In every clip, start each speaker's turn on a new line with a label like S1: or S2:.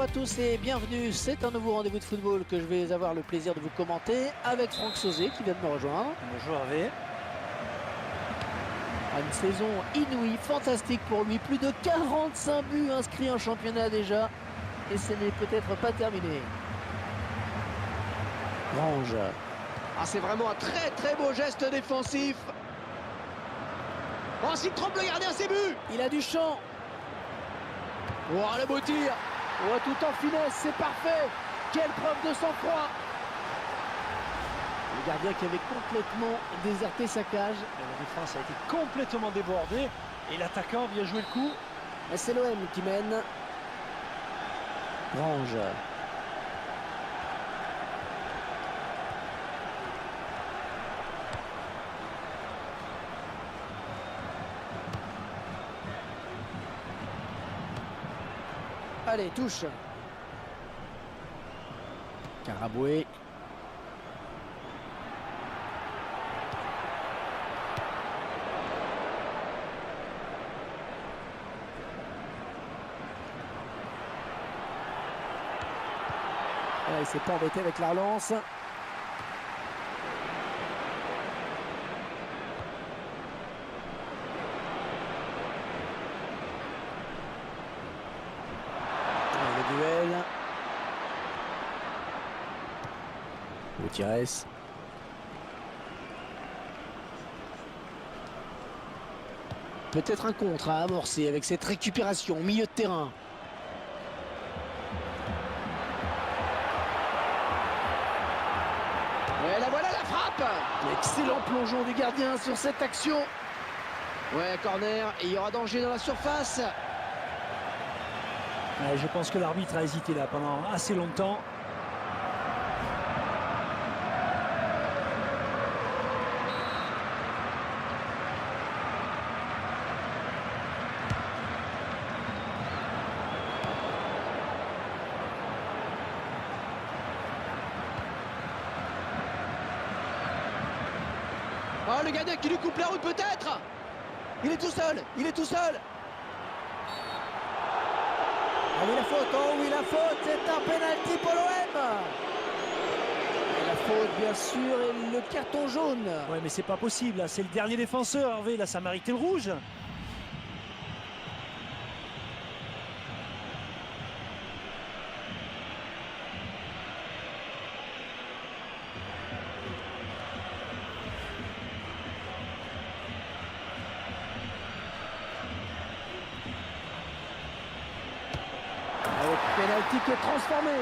S1: à tous et bienvenue. C'est un nouveau rendez-vous de football que je vais avoir le plaisir de vous commenter avec Franck Sauzet qui vient de me rejoindre.
S2: Bonjour Hervé.
S1: Une saison inouïe, fantastique pour lui. Plus de 45 buts inscrits en championnat déjà. Et ce n'est peut-être pas terminé. Grange.
S3: Ah, c'est vraiment un très beau geste défensif. Oh, s'il trompe le gardien, c'est but.
S1: Il a du champ.
S3: Oh, le beau tir.
S1: Oh, tout en finesse, c'est parfait. Quelle preuve de sang-froid. Le gardien qui avait complètement déserté sa cage.
S2: Et la défense a été complètement débordée et l'attaquant vient jouer le coup.
S1: Et c'est l'OM qui mène. Grange. Allez, touche. Karaboué. Il s'est pas embêté avec la relance. Le duel. Gutiérrez. Peut-être un contre à amorcer avec cette récupération au milieu de terrain.
S3: Et la voilà, la frappe.
S1: Excellent plongeon du gardien sur cette action.
S3: Ouais, corner, et il y aura danger dans la surface.
S2: Ouais, je pense que l'arbitre a hésité là pendant assez longtemps.
S3: Oh, le gardien qui lui coupe la route peut-être. Il est tout seul, il est tout seul.
S1: Ah oui, la faute, oh oui, la faute, c'est un pénalty pour l'OM. Et la faute, bien sûr, et le carton jaune.
S2: Ouais, mais c'est pas possible, là. C'est le dernier défenseur, Hervé. Là, ça méritait le rouge.
S1: Avec pénalty qui est transformé.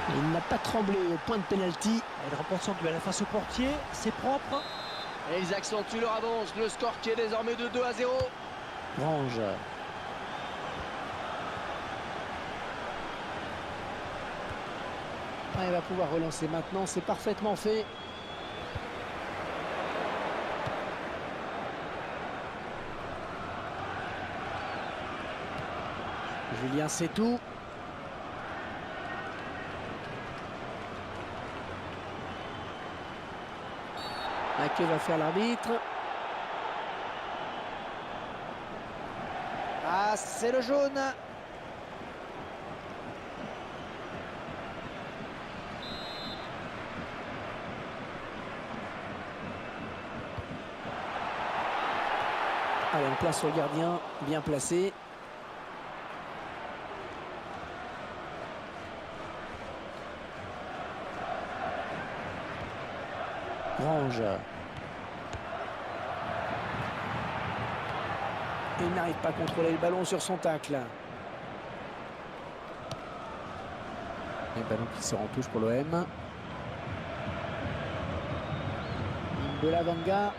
S1: Il n'a pas tremblé au point de pénalty.
S2: Il remporte son duel face au portier. C'est propre.
S3: Et ils accentuent leur avance, le score qui est désormais de 2-0.
S1: Grange. Ah, il va pouvoir relancer maintenant, c'est parfaitement fait. Julien Sétou. Que va faire l'arbitre? Ah, c'est le jaune. Allez, on place sur le gardien, bien placé. Grange. Il n'arrive pas à contrôler le ballon sur son tacle. Le ballon qui sort en touche pour l'OM. Belavanga.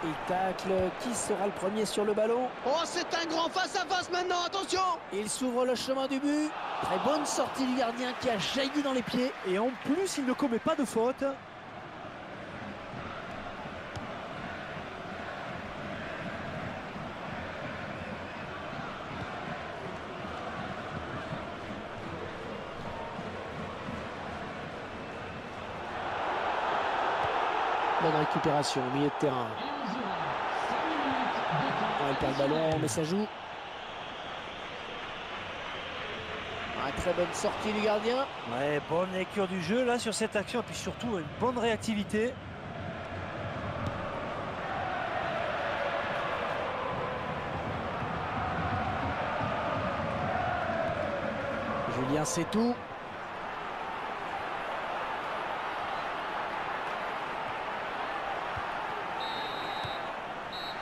S1: Il tacle. Qui sera le premier sur le ballon?
S3: Oh, c'est un grand face-à-face maintenant, attention.
S1: Il s'ouvre le chemin du but. Très bonne sortie du gardien qui a jailli dans les pieds.
S2: Et en plus, il ne commet pas de faute.
S1: bonne récupération au milieu de terrain. Il perd le ballon, mais ça joue. Très bonne sortie du gardien.
S2: Ouais, bonne lecture du jeu là sur cette action, et puis surtout une bonne réactivité.
S1: Julien Sétou.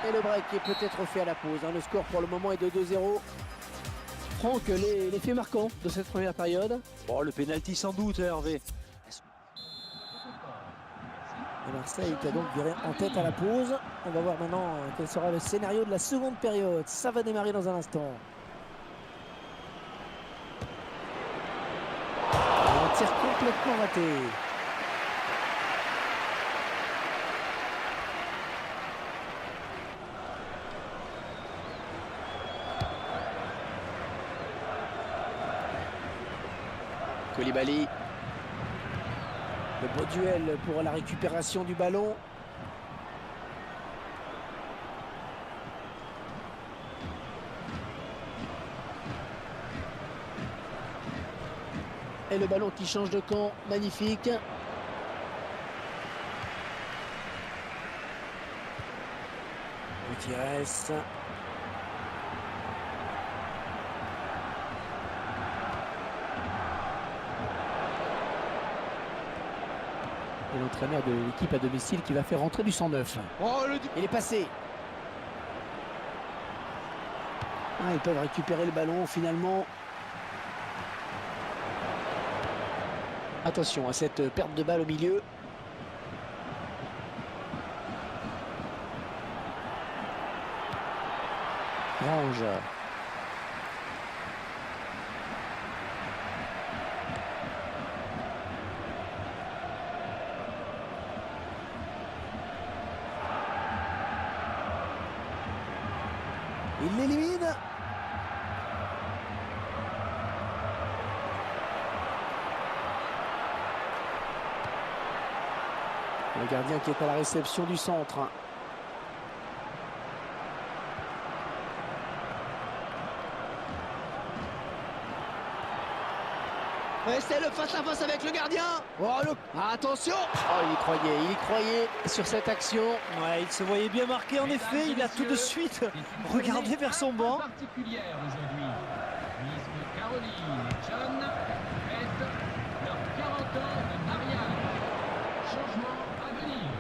S1: Et le break est peut-être fait à la pause. Le score pour le moment est de 2-0. Franck, les faits marquants de cette première période.
S2: Bon, le pénalty sans doute, Hervé.
S1: Et Marseille qui a donc viré en tête à la pause. On va voir maintenant quel sera le scénario de la seconde période. Ça va démarrer dans un instant. Un tir complètement raté. Koulibaly. Le beau duel pour la récupération du ballon. Et le ballon qui change de camp, magnifique. Gutiérrez. Et l'entraîneur de l'équipe à domicile qui va faire rentrer du 109.
S3: Oh,
S1: Il est passé. Ils peuvent récupérer le ballon finalement. Attention à cette perte de balle au milieu. Grange. Il l'élimine. Le gardien qui est à la réception du centre.
S3: Et c'est le face-à-face avec le gardien. Oh, attention.
S1: Oh, il y croyait sur cette action.
S2: Ouais, il se voyait bien marqué en effet, il a tout de suite regardé vers son banc.
S4: Particulière aujourd'hui. Miss Caroline et John fêtent leurs 40 ans de mariage. Changement à venir.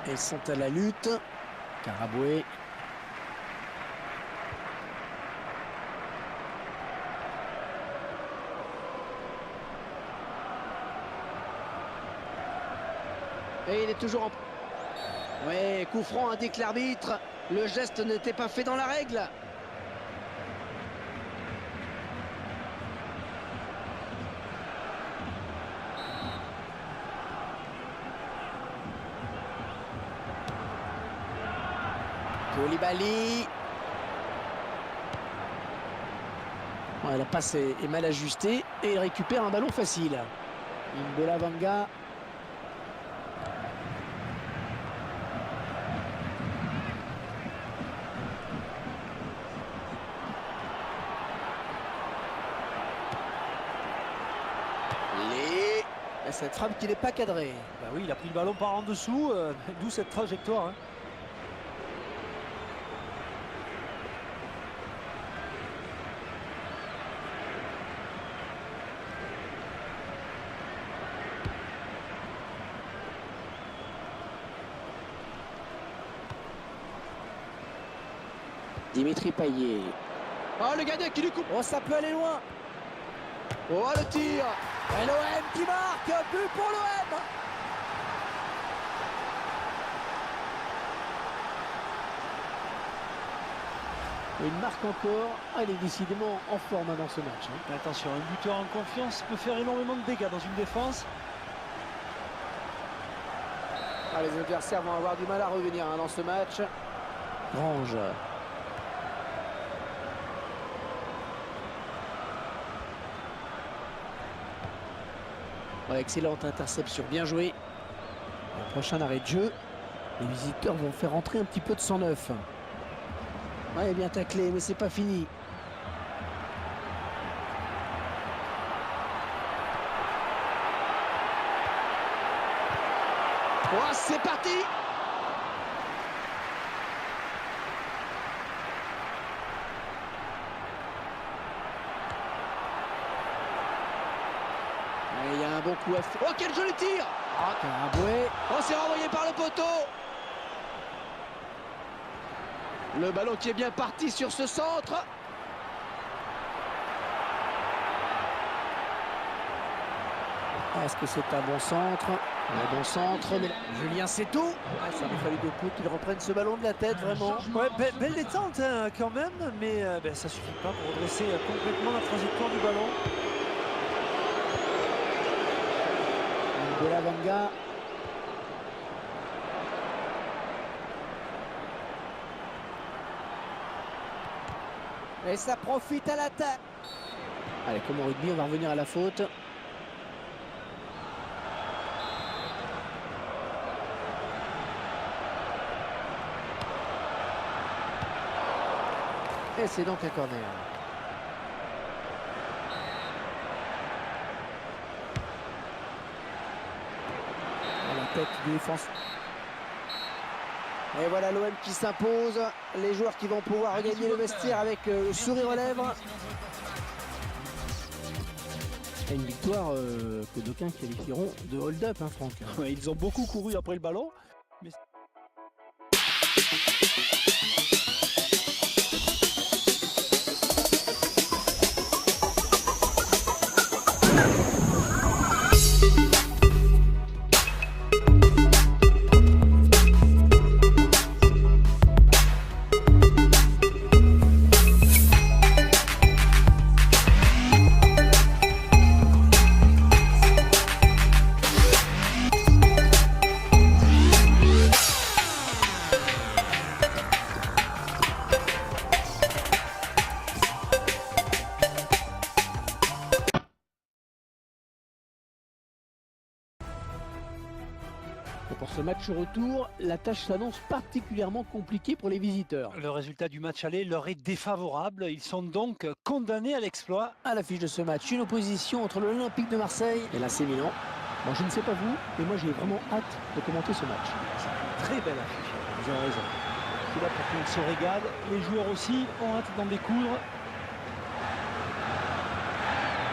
S1: Elles sont à la lutte. Karaboué. Et il est toujours en... Oui, coup franc indique l'arbitre. Le geste n'était pas fait dans la règle. Koulibaly. Ouais, la passe est mal ajustée et il récupère un ballon facile. N'Gola Vanga. Cette frappe qui n'est pas cadrée.
S2: Bah oui, il a pris le ballon par en dessous, d'où cette trajectoire. Hein.
S1: Dimitri Payet.
S3: Oh, le gardien qui lui coupe.
S1: Oh, ça peut aller loin.
S3: Oh, le tir.
S1: Et l'OM qui marque, but pour l'OM. Il marque encore. Il est décidément en forme dans ce match.
S2: Attention, un buteur en confiance peut faire énormément de dégâts dans une défense.
S1: Les adversaires vont avoir du mal à revenir dans ce match. Grange. Ouais, excellente interception, bien joué. Le prochain arrêt de jeu. Les visiteurs vont faire entrer un petit peu de 109. Ouais, bien taclé, mais c'est pas fini.
S3: Oh, c'est parti! Il y a un bon coup à faire. Oh, quel joli tir!
S1: Ah, Karaboué.
S3: Oh, c'est renvoyé par le poteau! Le ballon qui est bien parti sur ce centre.
S1: Est-ce que c'est un bon centre? Un bon centre, mais Julien Setou. Ah, ça lui fallu deux coups qu'il reprenne ce ballon de la tête, vraiment.
S2: Ouais, belle détente hein, quand même, mais ça suffit pas pour redresser complètement la trajectoire du ballon.
S1: De la Vanga. Et ça profite à l'attaque. Allez, comme au rugby, on va revenir à la faute. Et c'est donc un corner. À la tête du défense. Et voilà l'OM qui s'impose. Les joueurs qui vont pouvoir regagner le vestiaire avec le sourire aux lèvres. Et une victoire que d'aucuns qualifieront de hold-up, hein, Franck.
S2: Ouais, ils ont beaucoup couru après le ballon. Mais...
S1: Et pour ce match retour, la tâche s'annonce particulièrement compliquée pour les visiteurs.
S2: Le résultat du match aller leur est défavorable. Ils sont donc condamnés à l'exploit.
S1: À l'affiche de ce match, une opposition entre l'Olympique de Marseille et l'AC Milan. Moi, je ne sais pas vous, mais moi j'ai vraiment hâte de commenter ce match.
S2: Très belle affiche, vous avez raison. C'est là pour qu'on se régale. Les joueurs aussi ont hâte d'en découdre.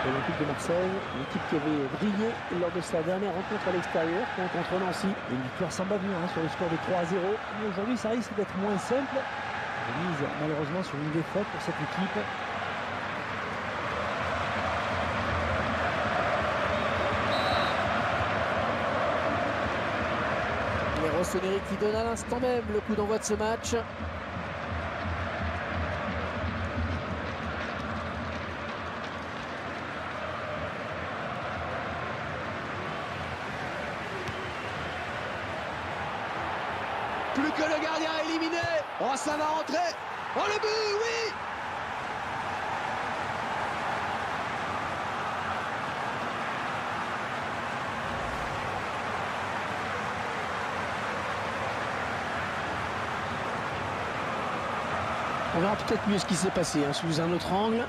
S1: L'Olympique de Marseille, l'équipe qui avait brillé lors de sa dernière rencontre à l'extérieur contre Nancy.
S2: Une victoire sans bavure sur le score de 3-0. Mais aujourd'hui, ça risque d'être moins simple. On mise malheureusement sur une défaite pour cette équipe.
S1: Les Rossoneri qui donnent à l'instant même le coup d'envoi de ce match.
S3: Plus que le gardien éliminé. Oh, ça va rentrer. Oh, le but, oui.
S1: On verra peut-être mieux ce qui s'est passé hein, sous un autre angle.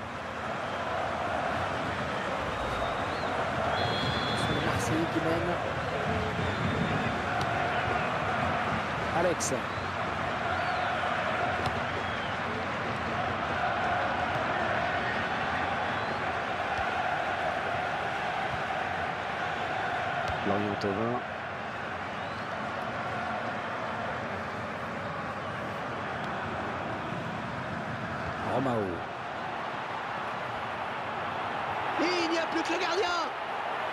S1: C'est le Marseillais qui mène. Alex.
S5: Florian Thauvin.
S1: Romao.
S3: Et il n'y a plus que le gardien.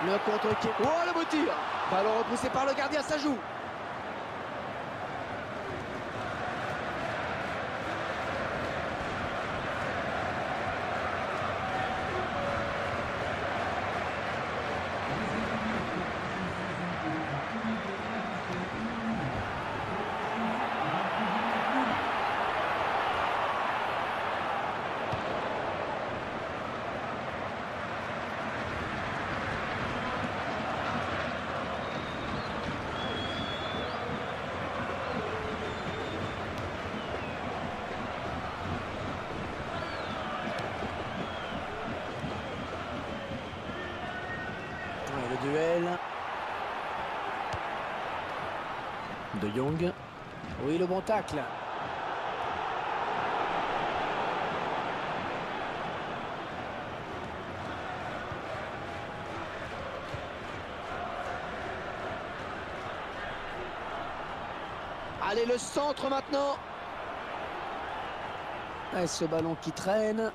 S3: Le contre-pied. Oh, le beau tir. Ballon repoussé par le gardien, ça joue.
S1: Young. Oui, le bon tacle.
S3: Allez, le centre maintenant.
S1: Et ce ballon qui traîne.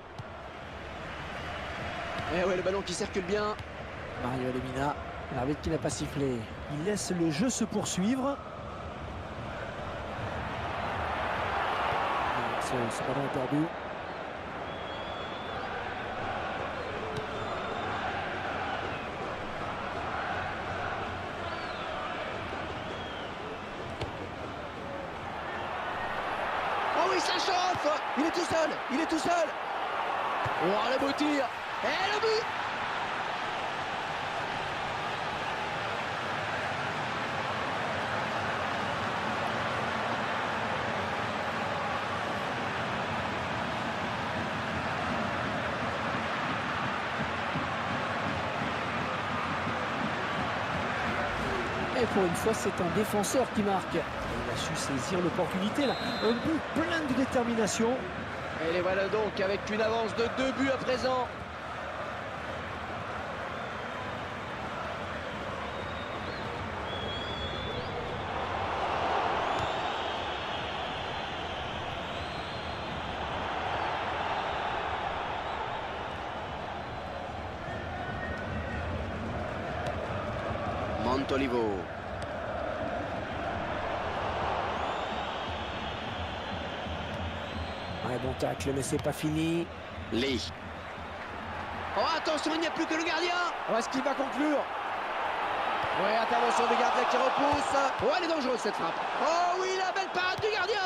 S3: Et ouais, le ballon qui circule bien.
S1: Mario Lemina, l'arbitre qui n'a pas sifflé.
S2: Il laisse le jeu se poursuivre.
S1: Ce ballon est perdu.
S3: Oh oui, ça chauffe. Il est tout seul. Il est tout seul. Oh, le beau tir. Et le but.
S1: Et pour une fois, c'est un défenseur qui marque.
S2: Il a su saisir l'opportunité là. Un but plein de détermination.
S3: Et les voilà donc avec une avance de 2 buts à présent. Montolivo.
S1: Ouais, bon tacle, mais c'est pas fini.
S3: Lee. Oh, attention, il n'y a plus que le gardien. Oh, est-ce qu'il va conclure? Ouais, intervention du gardien qui repousse. Oh, elle est dangereuse cette frappe. Oh oui, la belle parade du gardien.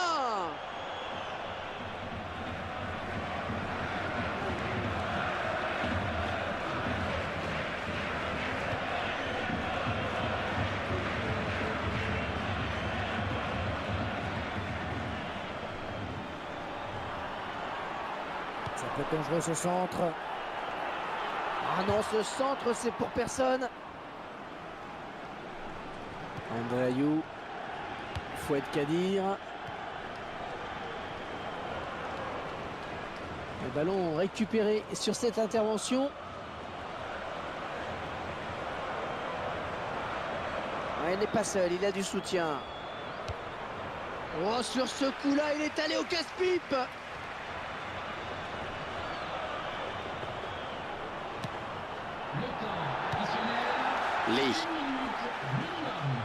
S1: Ça peut être dangereux ce centre.
S3: Ah non, ce centre, c'est pour personne.
S1: André Ayou. Fouet Kadir. Le ballon récupéré sur cette intervention.
S3: Ouais, il n'est pas seul, il a du soutien. Oh, sur ce coup-là, il est allé au casse-pipe.
S4: Le temps additionnel.
S3: Lee.
S4: 1 minute minimum.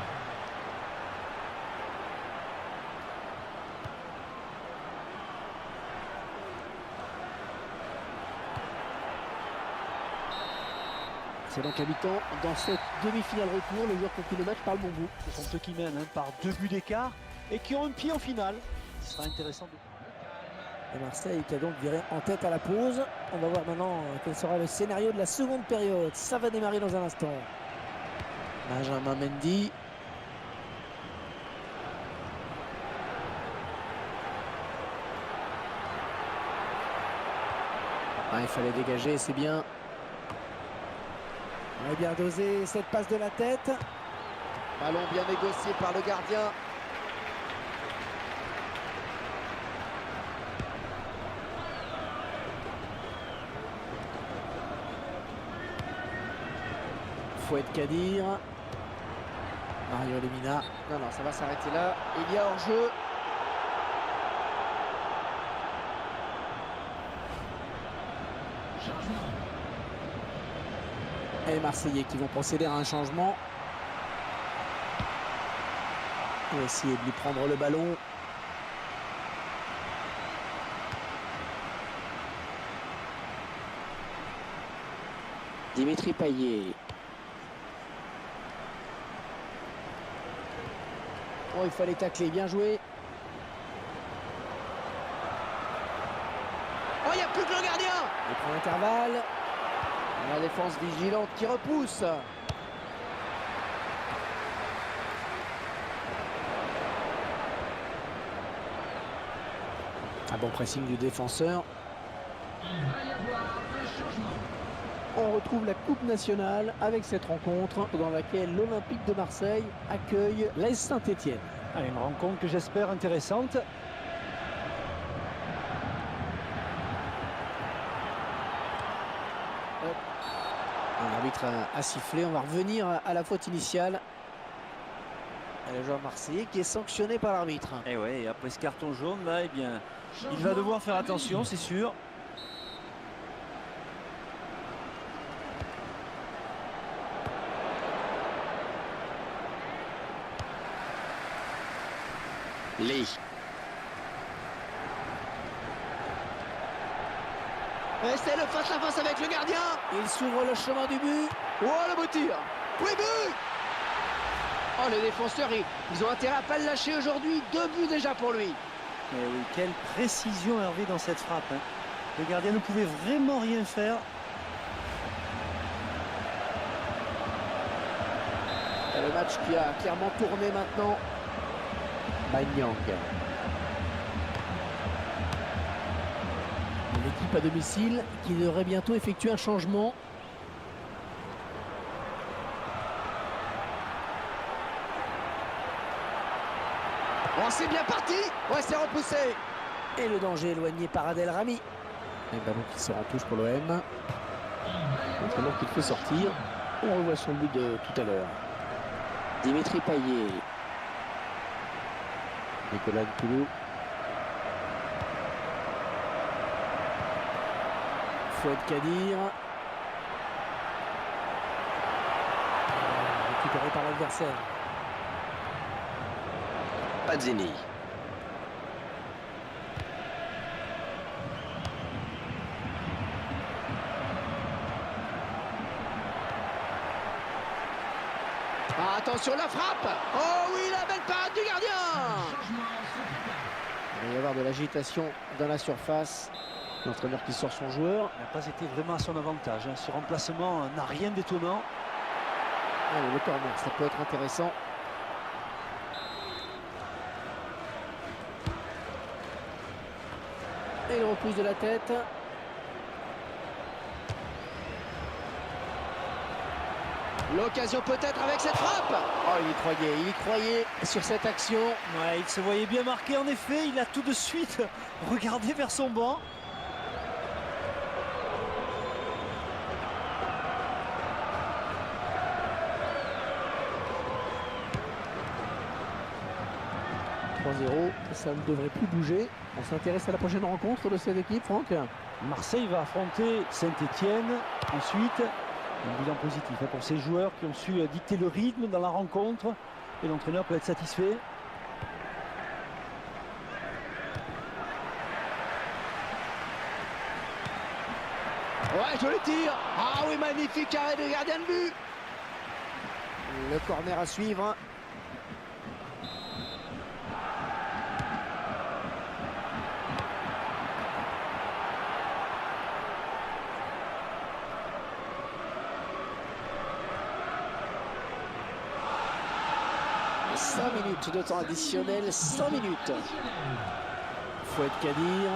S1: C'est donc à mi-temps dans cette demi-finale retour. Le joueur qui conclut le match par le bon bout.
S2: Ce sont ceux qui mènent par 2 buts d'écart et qui ont un pied en finale. Ce sera intéressant de...
S1: Et Marseille qui a donc viré en tête à la pause. On va voir maintenant quel sera le scénario de la seconde période. Ça va démarrer dans un instant. Benjamin Mendy. Ah, il fallait dégager, c'est bien. On a bien dosé cette passe de la tête.
S3: Ballon bien négocié par le gardien.
S1: Fouet Kadir. Mario Lemina.
S3: Non, non, ça va s'arrêter là. Il y a hors-jeu.
S4: Changement.
S1: Et les Marseillais qui vont procéder à un changement. On va essayer de lui prendre le ballon. Dimitri Payet. Oh, il fallait tacler, bien joué.
S3: Oh, il n'y a plus que le gardien.
S1: Il prend l'intervalle.
S3: La défense vigilante qui repousse.
S1: Un bon pressing du défenseur.
S4: Il va y avoir un changement.
S1: On retrouve la Coupe nationale avec cette rencontre dans laquelle l'Olympique de Marseille accueille l'AS Saint-Étienne.
S2: Allez, une rencontre que j'espère intéressante.
S1: L'arbitre a sifflé, on va revenir à la faute initiale. Et le joueur marseillais qui est sanctionné par l'arbitre.
S6: Et ouais, après ce carton jaune là, eh bien, il va devoir faire attention, c'est sûr.
S3: Lee. Et c'est le face-à-face avec le gardien.
S1: Il s'ouvre le chemin du but.
S3: Oh, le beau tir. Oui, but. Oh, les défenseurs, ils ont intérêt à pas le lâcher aujourd'hui. 2 buts déjà pour lui.
S6: Mais oui, quelle précision Hervé dans cette frappe. Hein. Le gardien ne pouvait vraiment rien faire.
S1: Et le match qui a clairement tourné maintenant. Banyang. L'équipe à domicile qui devrait bientôt effectuer un changement.
S3: Oh, c'est bien parti. Ouais, c'est repoussé.
S1: Et le danger éloigné par Adel Rami. Et le ballon qui sort en touche pour l'OM. Maintenant qu'il fait sortir. On revoit son but de tout à l'heure. Dimitri Payet. Nicolas Nkoulou. Fouad Kadir. Récupéré par l'adversaire.
S3: Pazzini. Ah, attention la frappe. Oh oui, la belle parade du gardien.
S1: Il va y avoir de l'agitation dans la surface. L'entraîneur qui sort son joueur.
S2: Il n'a pas été vraiment à son avantage. Hein. Ce remplacement n'a rien d'étonnant.
S1: Allez, le corner, ça peut être intéressant. Et il repousse de la tête.
S3: L'occasion peut-être avec cette frappe.
S1: Oh, il y croyait sur cette action.
S2: Ouais, il se voyait bien marqué en effet. Il a tout de suite regardé vers son banc.
S1: Ça ne devrait plus bouger. On s'intéresse à la prochaine rencontre de cette équipe, Franck.
S2: Marseille va affronter Saint-Etienne. Ensuite, un bilan positif pour ces joueurs qui ont su dicter le rythme dans la rencontre. Et l'entraîneur peut être satisfait.
S3: Ouais, joli tir. Ah oui, magnifique arrêt de gardien de but.
S1: Le corner à suivre. « 5 minutes de temps additionnel, 100 minutes. Fouad Kadir.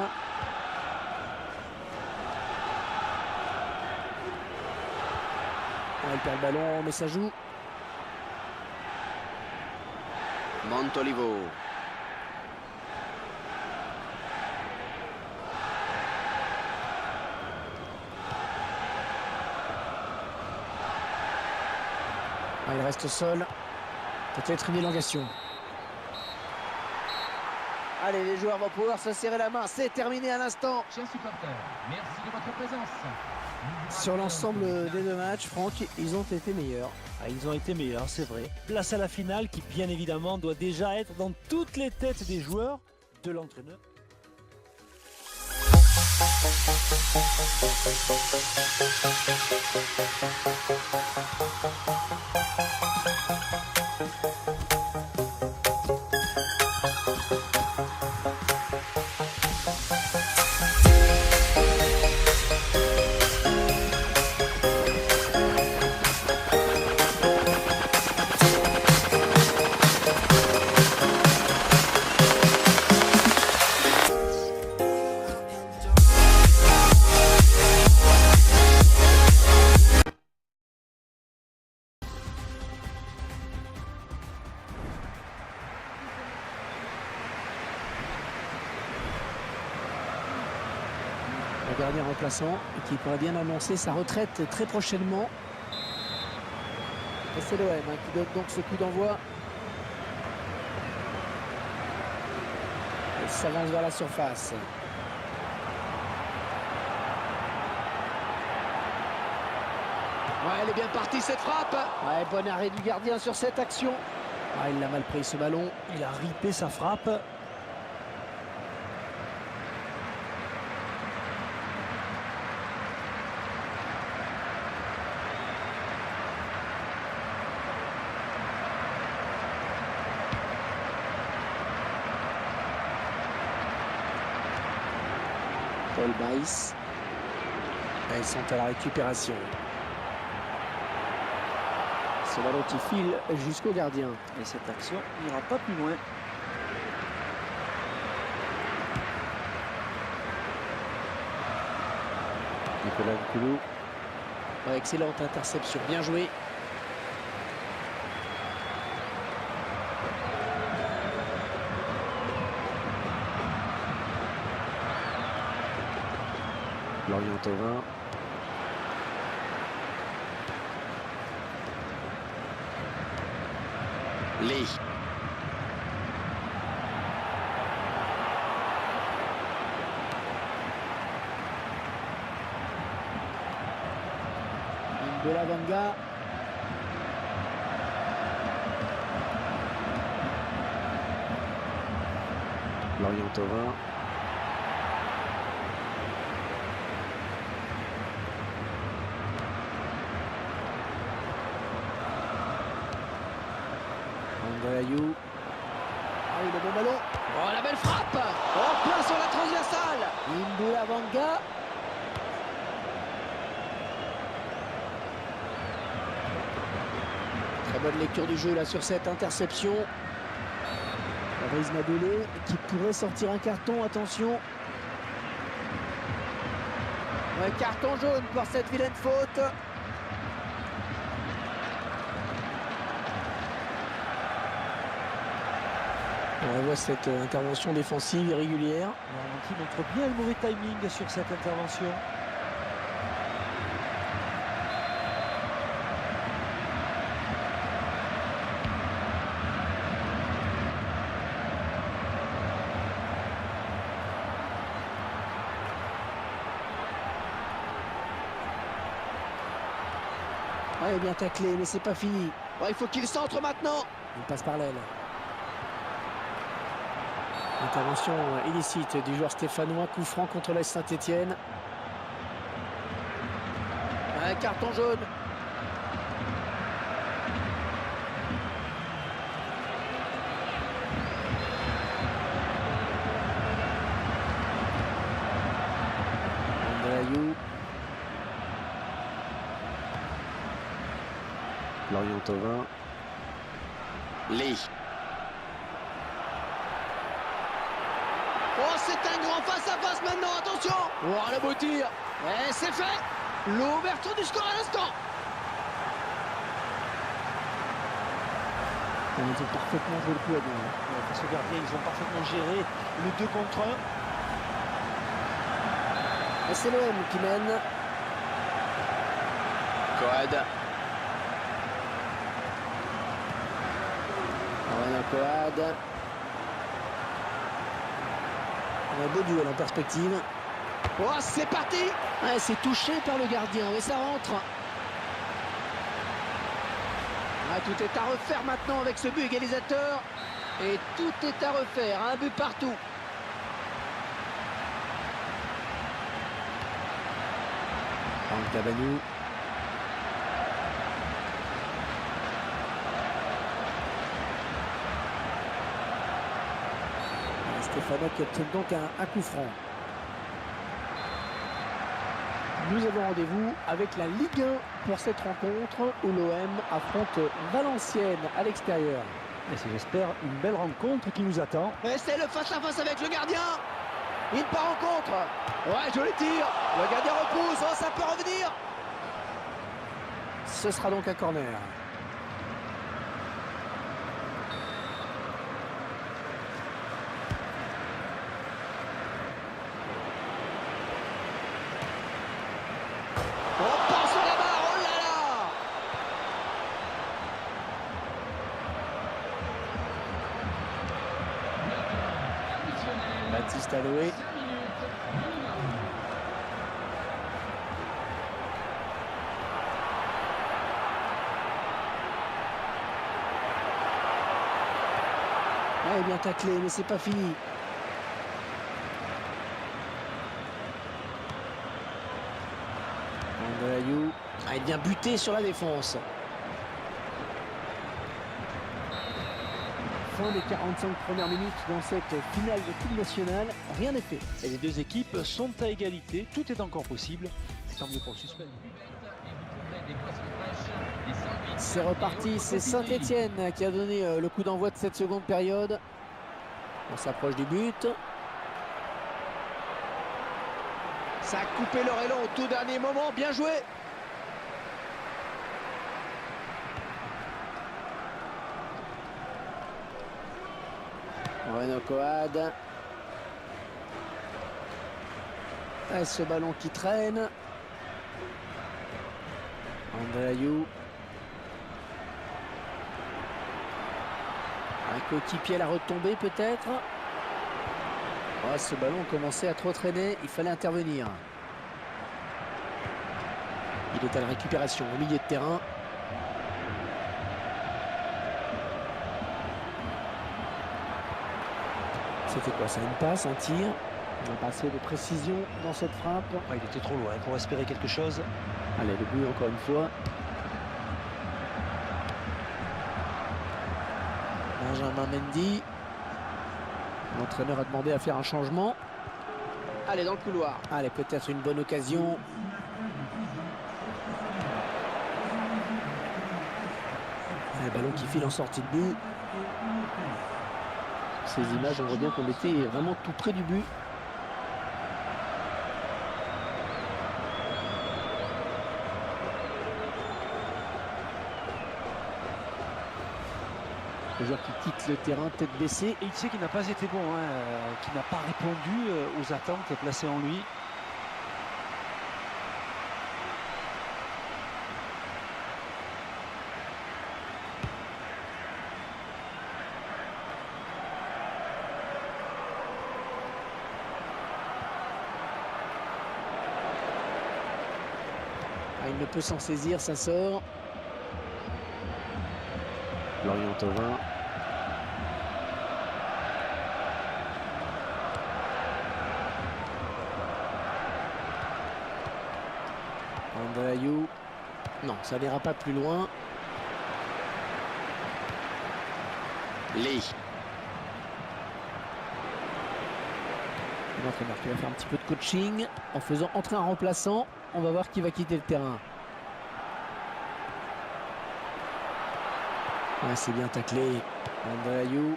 S1: Elle perd le ballon, mais ça joue.
S3: Montolivo.
S1: Il reste seul. Peut-être une élongation. Allez, les joueurs vont pouvoir se serrer la main. C'est terminé à l'instant.
S4: Chers supporters, merci de votre présence.
S1: Sur l'ensemble des 2 matchs, Franck, ils ont été meilleurs.
S2: Ah, ils ont été meilleurs, c'est vrai. Place à la finale qui, bien évidemment, doit déjà être dans toutes les têtes des joueurs, de l'entraîneur.
S1: Le gardien remplaçant qui pourrait bien annoncer sa retraite très prochainement. Et c'est l'OM qui donne donc ce coup d'envoi. Il s'avance vers la surface.
S3: Ouais, elle est bien partie cette frappe.
S1: Ouais, bon arrêt du gardien sur cette action. Ah, il a mal pris ce ballon.
S2: Il a ripé sa frappe.
S1: Paul Baïs. Ils sont à la récupération. Ce ballon qui file jusqu'au gardien.
S2: Et cette action n'ira pas plus loin.
S5: Nicolas Nkoulou.
S1: Ouais, excellente interception, bien joué.
S5: Lorient Thauvin.
S3: Lee.
S1: Belavanga.
S5: Lorient Thauvin.
S1: Andreayou. Ah oui, le bon ballon.
S3: Oh, la belle frappe. Oh, plein sur la transversale.
S1: Belavanga. Très bonne lecture du jeu là sur cette interception. Fabrice Madolé qui pourrait sortir un carton, attention.
S3: Ouais, carton jaune pour cette vilaine faute.
S1: On voit cette intervention défensive irrégulière.
S2: Le ralenti montre bien le mauvais timing sur cette intervention.
S1: Ouais, bien taclé, mais c'est pas fini.
S3: Ouais, il faut qu'il centre maintenant.
S1: Il passe par l'aile. Intervention illicite du joueur stéphanois, coup franc contre l'AS Saint-Etienne.
S3: Un carton jaune.
S1: Andreayou.
S5: Lorient Thauvin.
S3: Lee. Oh, c'est un grand face-à-face maintenant, attention. Oh, le beau tir. Et c'est fait. L'ouverture du score à l'instant.
S1: Ils ont parfaitement joué le coup à deux.
S2: Face au gardien, ils ont parfaitement géré le 2 contre 1.
S1: Et c'est l'OM qui mène.
S3: Coad.
S1: Aurélien Coad. Un beau duel en perspective.
S3: Oh, c'est parti.
S1: Ouais, c'est touché par le gardien, mais ça rentre.
S3: Ah, tout est à refaire maintenant avec ce but égalisateur. Et tout est à refaire, un but partout.
S1: Franck Tabanou. Stéphanois qui obtient donc un coup franc. Nous avons rendez-vous avec la Ligue 1 pour cette rencontre où l'OM affronte Valenciennes à l'extérieur.
S2: Et c'est, j'espère, une belle rencontre qui nous attend.
S3: Et c'est le face-à-face avec le gardien. Il part en contre. Ouais, joli tir. Le gardien repousse. Oh, ça peut revenir.
S1: Ce sera donc un corner. alloué.
S4: 5 minutes minimum.
S1: Ouais, bien taclé, mais c'est pas fini. Andreayou. Ah, il vient buter sur la défense.
S2: Fin des 45 premières minutes dans cette finale de Coupe nationale, rien n'est fait. Et les deux équipes sont à égalité, tout est encore possible. Tant mieux pour le suspense.
S1: C'est reparti, c'est Saint-Etienne qui a donné le coup d'envoi de cette seconde période. On s'approche du but.
S3: Ça a coupé leur élan au tout dernier moment. Bien joué.
S1: Renaud Coad. Et ce ballon qui traîne. Andreayou. Un coéquipier à la retombée peut-être. Oh, ce ballon commençait à trop traîner, il fallait intervenir. Il est à la récupération au milieu de terrain. C'était quoi ça, une passe, un tir?
S2: On a passé de précision dans cette frappe. Ah, il était trop loin pour espérer quelque chose.
S1: Allez, le but encore une fois. Benjamin Mendy. L'entraîneur a demandé à faire un changement.
S3: Allez, dans le couloir.
S1: Allez, peut-être une bonne occasion. Le ballon qui file en sortie de but. Ces images, on voit bien qu'on était vraiment tout près du but. Le joueur qui quitte le terrain, tête baissée.
S2: Et il sait qu'il n'a pas été bon, qu'il n'a pas répondu aux attentes placées en lui.
S1: Ah, il ne peut s'en saisir, ça sort.
S5: Lorient-Thauvin.
S1: Andreayou. Non, ça n'ira pas plus loin.
S3: Lee.
S1: L'entraîneur qui va faire un petit peu de coaching en faisant entrer un remplaçant. On va voir qui va quitter le terrain. Ouais, c'est bien taclé. Andreayou.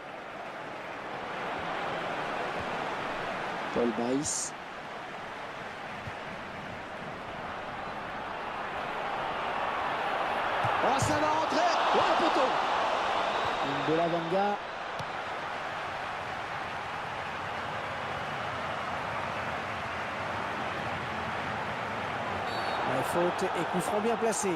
S1: Paul Baïs.
S3: Oh, ça va rentrer. Oh, le poteau.
S1: Une de la Vanga. La faute et coup franc bien placé.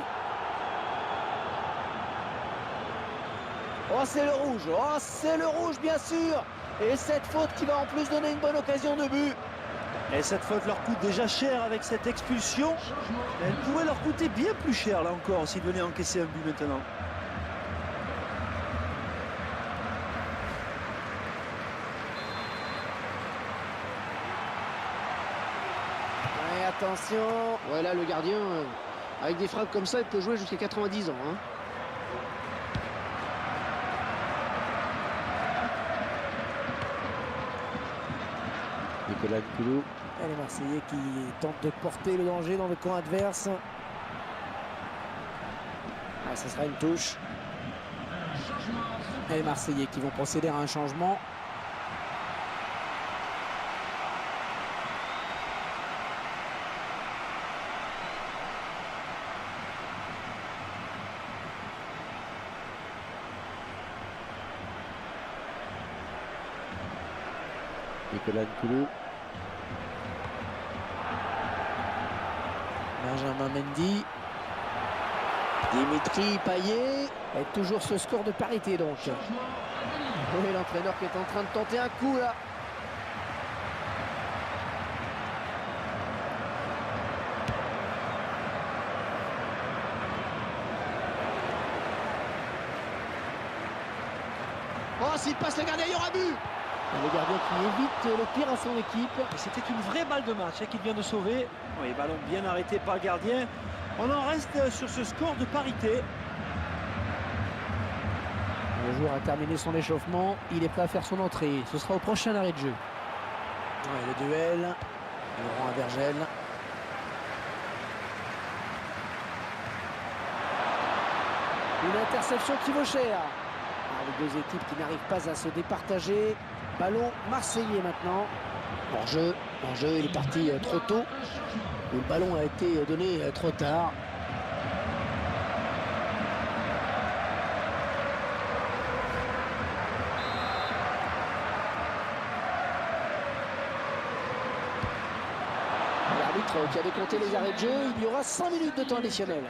S3: Oh, c'est le rouge. Oh, c'est le rouge, bien sûr. Et cette faute qui va en plus donner une bonne occasion de but.
S6: Et cette faute leur coûte déjà cher avec cette expulsion. Elle pourrait leur coûter bien plus cher là encore s'ils venaient encaisser un but maintenant.
S3: Ouais, attention. Ouais, là, le gardien, avec des frappes comme ça, il peut jouer jusqu'à 90 ans. Hein.
S5: Nicolas Coulou.
S1: Et les Marseillais qui tentent de porter le danger dans le camp adverse. Ah, ça sera une touche. Et les Marseillais qui vont procéder à un changement.
S5: Nicolas Coulou.
S1: Benjamin Mendy. Dimitri Payet. Et toujours ce score de parité donc.
S3: Oui, l'entraîneur qui est en train de tenter un coup là. Oh, s'il passe le gardien, il y aura but.
S1: Le gardien qui évite le pire à son équipe.
S2: Et c'était une vraie balle de match qu'il vient de sauver. Oui, ballon bien arrêté par le gardien. On en reste sur ce score de parité.
S1: Le joueur a terminé son échauffement. Il est prêt à faire son entrée. Ce sera au prochain arrêt de jeu. Ouais, le duel. Laurent Avergel. Une interception qui vaut cher. Les deux équipes qui n'arrivent pas à se départager. Ballon marseillais maintenant. Hors-jeu, il est parti trop tôt. Le ballon a été donné trop tard. L'arbitre qui avait compté les arrêts de jeu, il y aura 5 minutes de temps additionnel.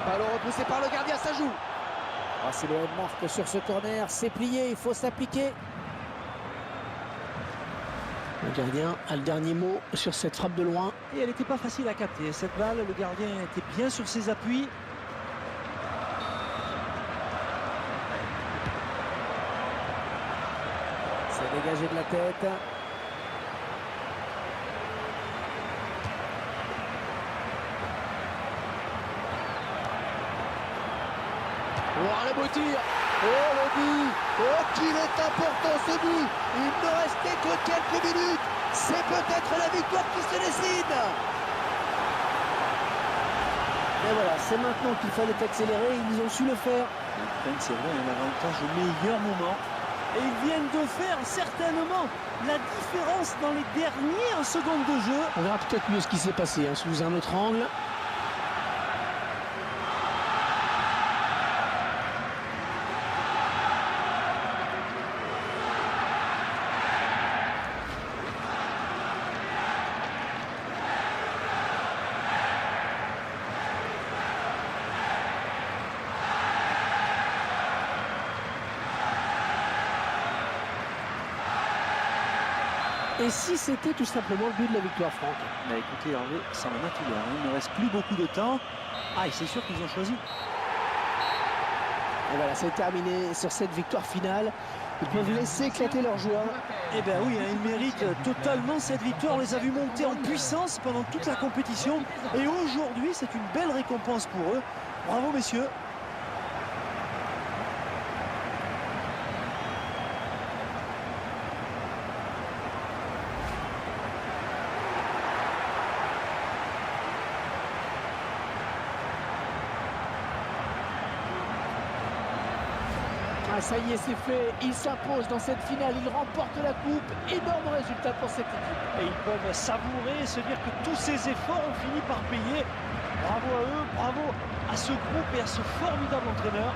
S3: Ballon repoussé par le gardien, ça joue.
S1: Ah, c'est l'OM marque sur ce corner, c'est plié, il faut s'appliquer. Le gardien a le dernier mot sur cette frappe de loin.
S2: Et elle n'était pas facile à capter. Cette balle, le gardien était bien sur ses appuis.
S1: C'est dégagé de la tête.
S3: Oh, le beau tir. Oh, le but. Oh, qu'il est important ce but. Il ne restait que quelques minutes. C'est peut-être la victoire qui se décide.
S1: Et voilà, c'est maintenant qu'il fallait accélérer. Ils ont su le faire.
S2: C'est vrai, un avantage au meilleur moment. Et ils viennent de faire certainement la différence dans les dernières secondes de jeu.
S1: On verra peut-être mieux ce qui s'est passé sous un autre angle. Et si c'était tout simplement le but de la victoire, Franck?
S2: Bah écoutez Hervé, ça en a tout l'air. Il ne reste plus beaucoup de temps. Ah, et c'est sûr qu'ils ont choisi.
S1: Et voilà, c'est terminé sur cette victoire finale. Ils peuvent laisser éclater leurs joueurs.
S2: Eh bien oui, ils méritent totalement cette victoire. On les a vus monter en puissance pendant toute la compétition. Et aujourd'hui, c'est une belle récompense pour eux. Bravo messieurs.
S1: Ah, ça y est, c'est fait. Il s'impose dans cette finale. Il remporte la coupe. Énorme résultat pour cette équipe.
S2: Et ils peuvent savourer et se dire que tous ces efforts ont fini par payer. Bravo à eux, bravo à ce groupe et à ce formidable entraîneur.